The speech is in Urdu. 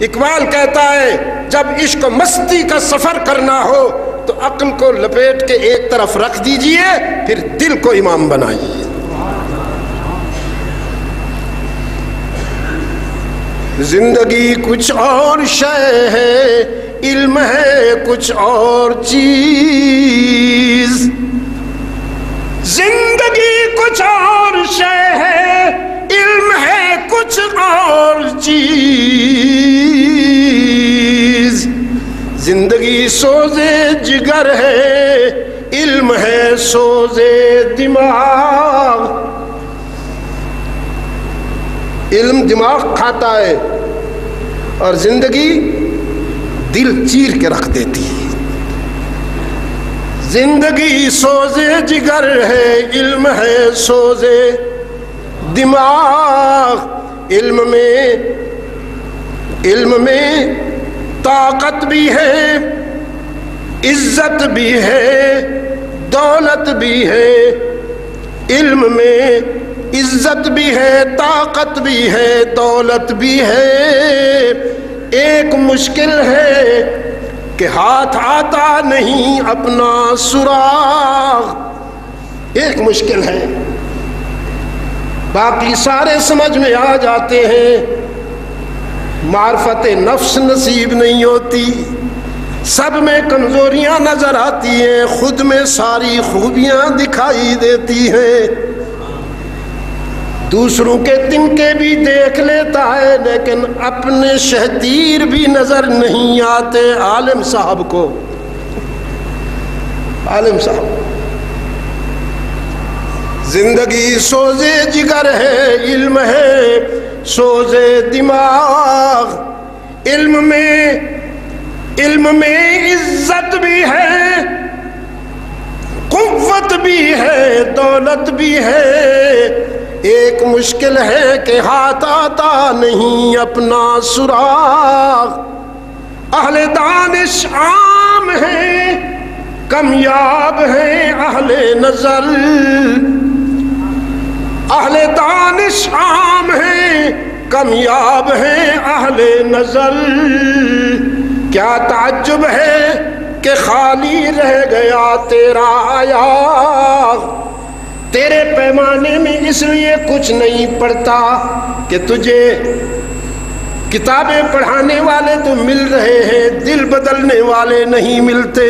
اقبال کہتا ہے جب عشق و مستی کا سفر کرنا ہو تو عقل کو لپیٹ کے ایک طرف رکھ دیجئے، پھر دل کو امام بنائیے۔ زندگی کچھ اور شے ہے، علم ہے کچھ اور چیز۔ زندگی کچھ اور شے ہے، علم ہے کچھ اور چیز۔ زندگی سوزے جگر ہے، علم ہے سوزے دماغ۔ علم دماغ کھاتا ہے اور زندگی دل چیر کے رکھ دیتی ہے۔ زندگی سوزے جگر ہے، علم ہے سوزے دماغ۔ علم میں طاقت بھی ہے، عزت بھی ہے، دولت بھی ہے۔ علم میں عزت بھی ہے، طاقت بھی ہے، دولت بھی ہے۔ ایک مشکل ہے کہ ہاتھ آتا نہیں اپنا سراغ۔ ایک مشکل ہے، باقی سارے سمجھ میں آ جاتے ہیں۔ معرفت نفس نصیب نہیں ہوتی، سب میں کمزوریاں نظر آتی ہیں، خود میں ساری خوبیاں دکھائی دیتی ہیں۔ دوسروں کے تنکے بھی دیکھ لیتا ہے لیکن اپنے شہتیر بھی نظر نہیں آتے۔ عالم صاحب کو، عالم صاحب، زندگی سوزے جگر ہے، علم ہے سوزے دماغ۔ علم میں عزت بھی ہے، قوت بھی ہے، دولت بھی ہے۔ ایک مشکل ہے کہ ہاتھ آتا نہیں اپنا سراغ۔ اہل دانش عام ہیں، کامیاب ہیں اہل نظر۔ اہل دانش عام ہیں، کامیاب ہیں اہل نظر۔ کیا تعجب ہے کہ خالی رہ گیا تیرا ایاغ۔ تیرے پیمانے میں اس لیے کچھ نہیں پڑتا کہ تجھے کتابیں پڑھانے والے تو مل رہے ہیں، دل بدلنے والے نہیں ملتے۔